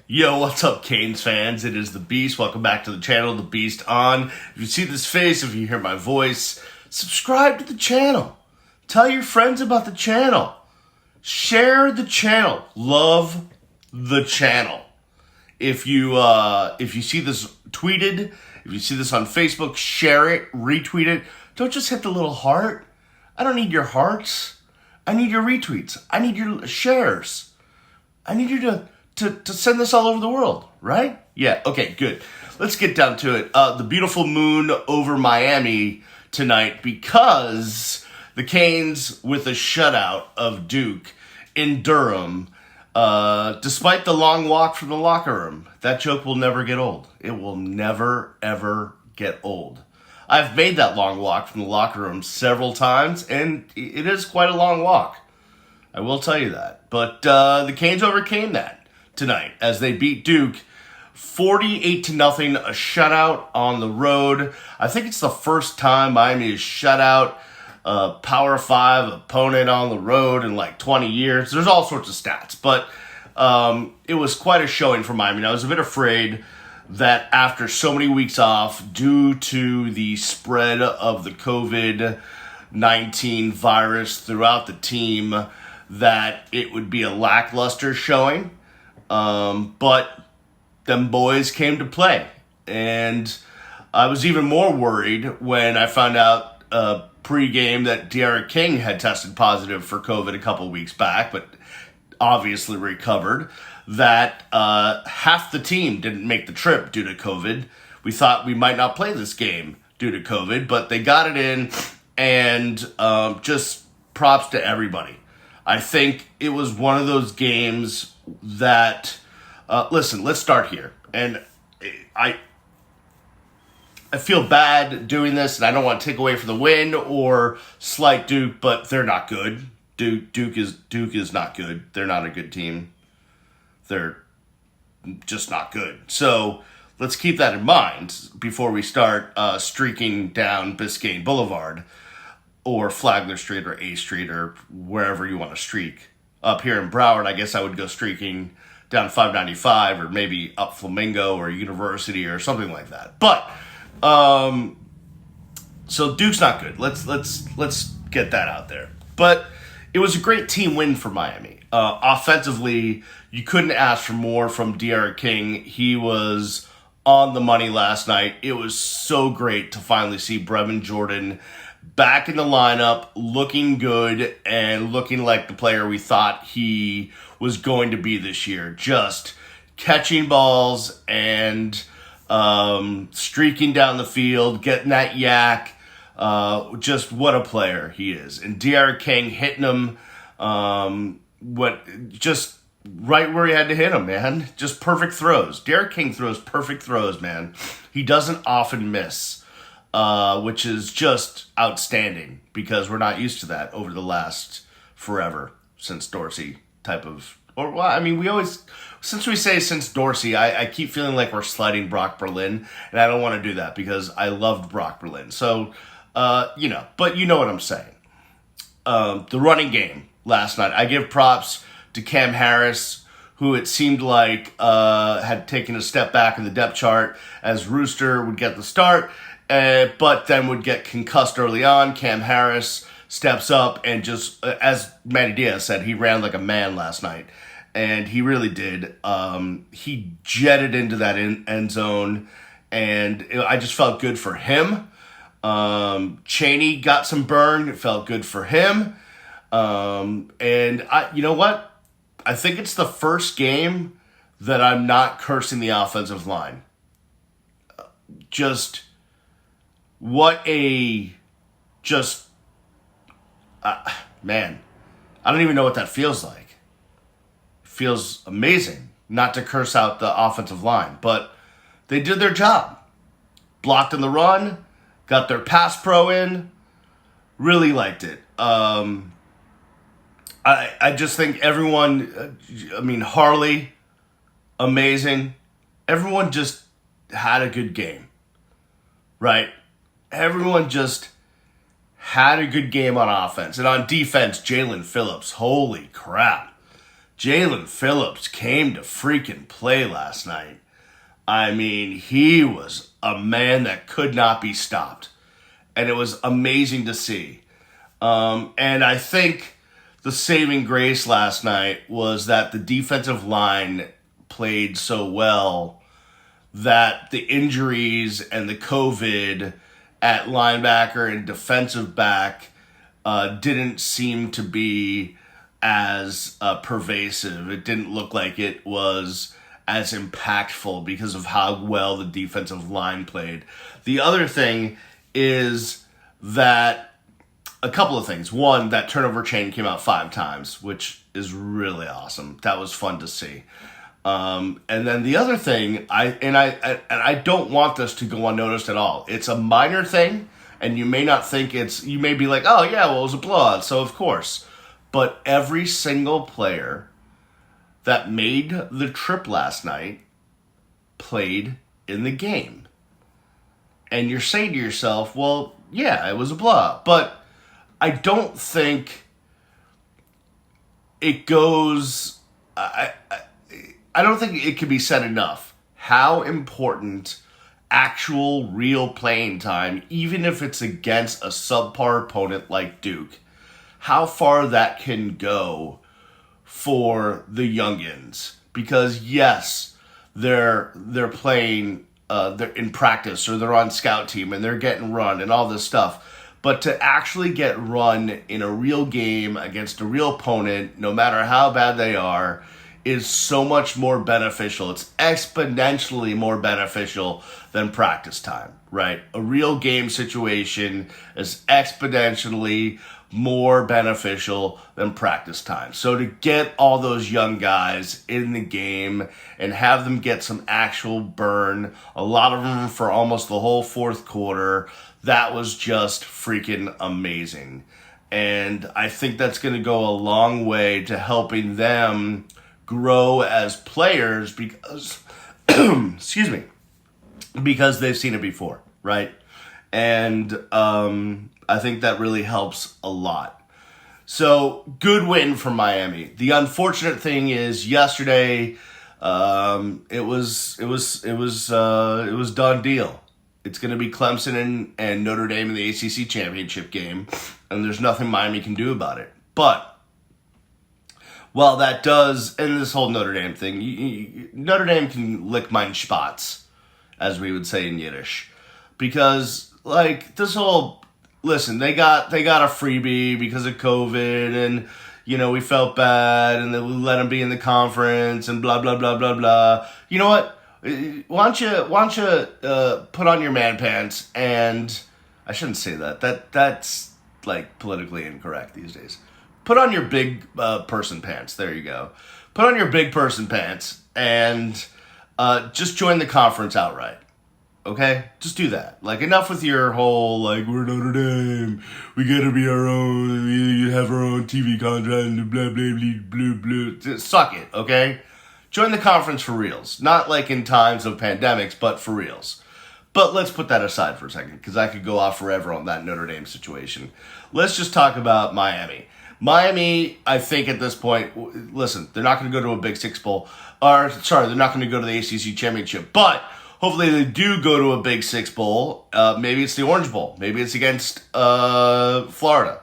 Yo, what's up, Canes fans? It is the Beast. Welcome back to the channel, The Beast On. If you see this face, if you hear my voice, subscribe to the channel. Tell your friends about the channel. Share the channel. Love the channel. If you see this tweeted, if you see this on Facebook, share it, retweet it. Don't just hit the little heart. I don't need your hearts. I need your retweets. I need your shares. I need you to send this all over the world, right? Yeah, okay, good. Let's get down to it. The beautiful moon over Miami tonight because the Canes with a shutout of Duke in Durham, despite the long walk from the locker room. That joke will never get old. It will never, ever get old. I've made that long walk from the locker room several times, and it is quite a long walk. I will tell you that. But the Canes overcame that tonight as they beat Duke 48-0, a shutout on the road. I think it's the first time Miami has shut out a Power 5 opponent on the road in like 20 years. There's all sorts of stats, but it was quite a showing for Miami. And I was a bit afraid that after so many weeks off due to the spread of the COVID-19 virus throughout the team, that it would be a lackluster showing. But them boys came to play. And I was even more worried when I found out pre-game that De'Ara King had tested positive for COVID a couple weeks back, but obviously recovered, that half the team didn't make the trip due to COVID. We thought we might not play this game due to COVID, but they got it in, and just props to everybody. I think it was one of those games that, listen, let's start here. And I feel bad doing this, and I don't want to take away from the win or slight Duke, but they're not good. Duke is not good. They're not a good team. They're just not good. So let's keep that in mind before we start streaking down Biscayne Boulevard or Flagler Street or A Street or wherever you want to streak. Up here in Broward, I guess I would go streaking down 595 or maybe up Flamingo or University or something like that. But so Duke's not good. Let's get that out there. But it was a great team win for Miami. Offensively, you couldn't ask for more from De'Ara King. He was on the money last night. It was so great to finally see Brevin Jordan back in the lineup, looking good and looking like the player we thought he was going to be this year. Just catching balls and streaking down the field, getting that yak. Just what a player he is. And De'Ara King hitting him just right where he had to hit him, man. Just perfect throws. De'Ara King throws perfect throws, man. He doesn't often miss. Which is just outstanding because we're not used to that over the last forever since Dorsey type of, or well, I mean, since we say since Dorsey, I keep feeling like we're sliding Brock Berlin, and I don't want to do that because I loved Brock Berlin. So, but you know what I'm saying. The running game last night, I give props to Cam Harris, who it seemed like had taken a step back in the depth chart as Rooster would get the start. But then would get concussed early on. Cam Harris steps up and just, as Matty Diaz said, he ran like a man last night. And he really did. He jetted into that end zone, and I just felt good for him. Chaney got some burn. It felt good for him. And you know what? I think it's the first game that I'm not cursing the offensive line. Man, I don't even know what that feels like. It feels amazing not to curse out the offensive line, but they did their job. Blocked in the run, got their pass pro in, really liked it. I just think everyone, Harley, amazing. Everyone just had a good game. Right? Everyone just had a good game on offense. And on defense, Jalen Phillips, holy crap. Jalen Phillips came to freaking play last night. I mean, he was a man that could not be stopped. And it was amazing to see. And I think the saving grace last night was that the defensive line played so well that the injuries and the COVID at linebacker and defensive back didn't seem to be as pervasive. It didn't look like it was as impactful because of how well the defensive line played. The other thing is that a couple of things. One, that turnover chain came out 5 times, which is really awesome. That was fun to see. And then the other thing, I don't want this to go unnoticed at all. It's a minor thing, and you may not think you may be like, oh yeah, well it was a blowout, so of course. But every single player that made the trip last night played in the game. And you're saying to yourself, well, yeah, it was a blowout. But I don't think it goes... I don't think it can be said enough how important actual real playing time, even if it's against a subpar opponent like Duke, how far that can go for the youngins. Because yes, they're playing, they're in practice or they're on scout team and they're getting run and all this stuff. But to actually get run in a real game against a real opponent, no matter how bad they are, is so much more beneficial. It's exponentially more beneficial than practice time, right? A real game situation is exponentially more beneficial than practice time. So to get all those young guys in the game and have them get some actual burn, a lot of them for almost the whole fourth quarter, that was just freaking amazing. And I think that's going to go a long way to helping them grow as players because, excuse me, because they've seen it before, right? And I think that really helps a lot. So good win for Miami. The unfortunate thing is yesterday, it was done deal. It's going to be Clemson and Notre Dame in the ACC championship game, and there's nothing Miami can do about it. But well, that does, and this whole Notre Dame thing, Notre Dame can lick mein spots, as we would say in Yiddish. Because, like, this whole, listen, they got a freebie because of COVID, and, you know, we felt bad, and then we let them be in the conference, and blah, blah, blah, blah, blah. You know what? Why don't you put on your man pants, and, I shouldn't say that. That's, like, politically incorrect these days. Put on your big person pants. There you go. Put on your big person pants and just join the conference outright. Okay? Just do that. Like, enough with your whole, like, we're Notre Dame. We gotta be our own. We have our own TV contract. Blah, blah, blah, blah, blah. Suck it, okay? Join the conference for reals. Not like in times of pandemics, but for reals. But let's put that aside for a second, because I could go off forever on that Notre Dame situation. Let's just talk about Miami. Miami, I think at this point, listen, they're not going to go to a Big Six Bowl. They're not going to go to the ACC Championship. But hopefully they do go to a Big Six Bowl. Maybe it's the Orange Bowl. Maybe it's against Florida.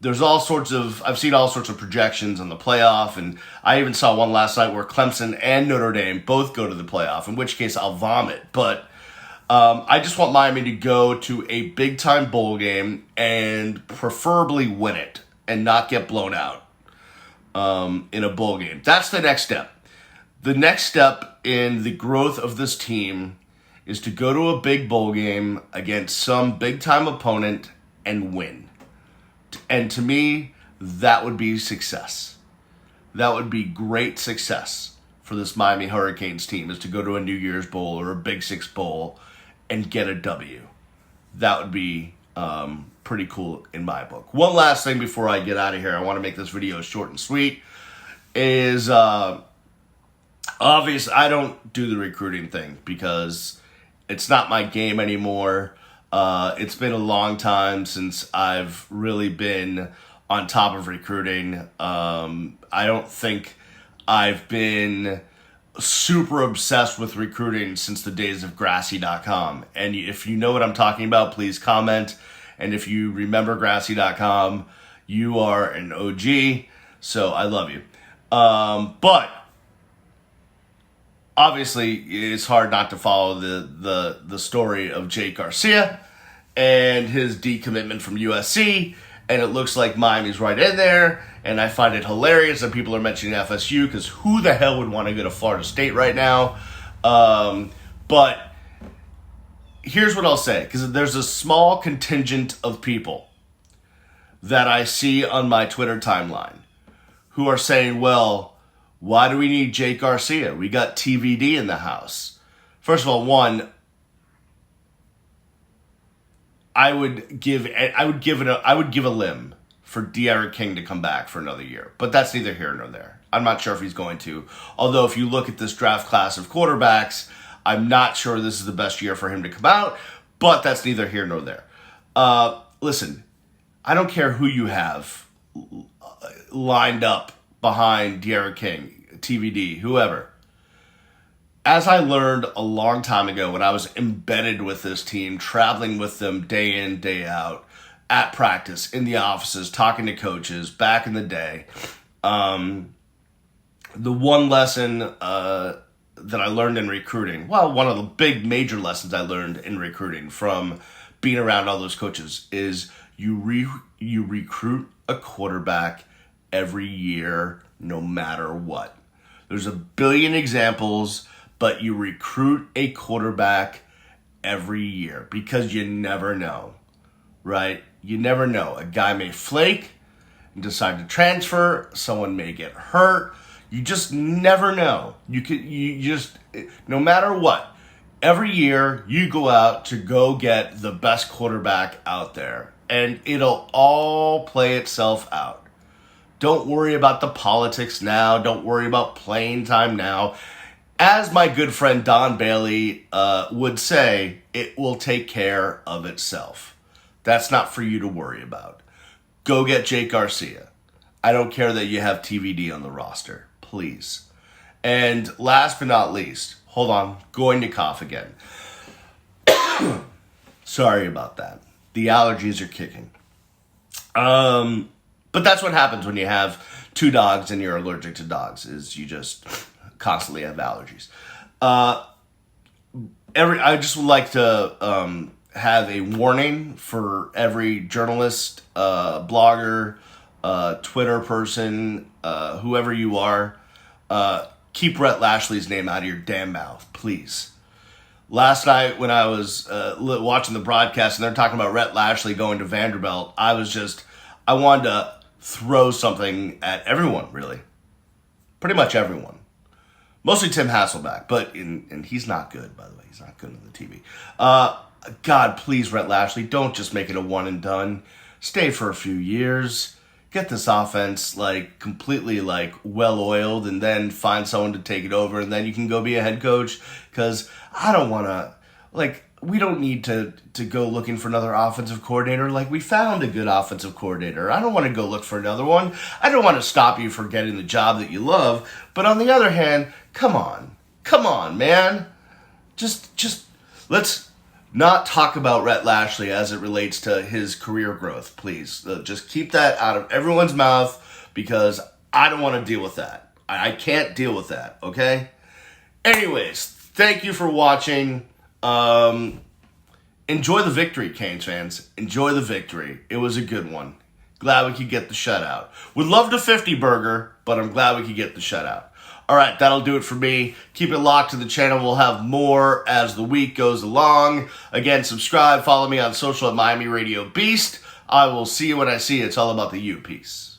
There's all sorts of, I've seen all sorts of projections on the playoff, and I even saw one last night where Clemson and Notre Dame both go to the playoff, in which case I'll vomit. But I just want Miami to go to a big-time bowl game and preferably win it and not get blown out in a bowl game. That's the next step. The next step in the growth of this team is to go to a big bowl game against some big-time opponent and win. And to me, that would be success. That would be great success for this Miami Hurricanes team, is to go to a New Year's Bowl or a Big Six Bowl and get a W. That would be pretty cool in my book. One last thing before I get out of here, I want to make this video short and sweet, is obvious I don't do the recruiting thing because it's not my game anymore. It's been a long time since I've really been on top of recruiting. I don't think I've been super obsessed with recruiting since the days of Grassy.com. And if you know what I'm talking about, please comment. And if you remember Grassy.com, you are an OG. So I love you. But obviously, it's hard not to follow the story of Jake Garcia and his decommitment from USC. And it looks like Miami's right in there. And I find it hilarious that people are mentioning FSU because who the hell would want to go to Florida State right now? But here's what I'll say, because there's a small contingent of people that I see on my Twitter timeline who are saying, well, why do we need Jake Garcia? We got TVD in the house. First of all, one, I would give a limb for D'Eriq King to come back for another year, but that's neither here nor there. I'm not sure if he's going to. Although if you look at this draft class of quarterbacks, I'm not sure this is the best year for him to come out, but that's neither here nor there. Listen, I don't care who you have lined up behind D'Eriq King, TVD, whoever. As I learned a long time ago when I was embedded with this team, traveling with them day in, day out, at practice, in the offices, talking to coaches back in the day, the one lesson that I learned in recruiting, well, one of the big major lessons I learned in recruiting from being around all those coaches is you recruit a quarterback every year, no matter what. There's a billion examples, but you recruit a quarterback every year because you never know, right? You never know. A guy may flake and decide to transfer. Someone may get hurt. You just never know. No matter what, every year you go out to go get the best quarterback out there, and it'll all play itself out. Don't worry about the politics now. Don't worry about playing time now. As my good friend Don Bailey would say, it will take care of itself. That's not for you to worry about. Go get Jake Garcia. I don't care that you have TVD on the roster. Please. And last but not least, hold on, going to cough again. Sorry about that. The allergies are kicking. But that's what happens when you have two dogs and you're allergic to dogs, is you just constantly have allergies. I just would like to have a warning for every journalist, blogger, Twitter person, whoever you are. Keep Rhett Lashlee's name out of your damn mouth, please. Last night when I was watching the broadcast and they're talking about Rhett Lashlee going to Vanderbilt, I wanted to throw something at everyone, really. Pretty much everyone. Mostly Tim Hasselbeck, and he's not good, by the way. He's not good on the TV. God, please, Rhett Lashlee, don't just make it a one and done. Stay for a few years. Get this offense completely well-oiled, and then find someone to take it over, and then you can go be a head coach. Because I don't want to, we don't need to go looking for another offensive coordinator. We found a good offensive coordinator. I don't want to go look for another one. I don't want to stop you from getting the job that you love. But on the other hand, come on, man. Just let's not talk about Rhett Lashlee as it relates to his career growth, please. Just keep that out of everyone's mouth because I don't want to deal with that. I can't deal with that, okay? Anyways, thank you for watching. Enjoy the victory, Canes fans. Enjoy the victory. It was a good one. Glad we could get the shutout. Would love the 50 burger, but I'm glad we could get the shutout. All right, that'll do it for me. Keep it locked to the channel. We'll have more as the week goes along. Again, subscribe. Follow me on social at Miami Radio Beast. I will see you when I see you. It's all about the U. Peace.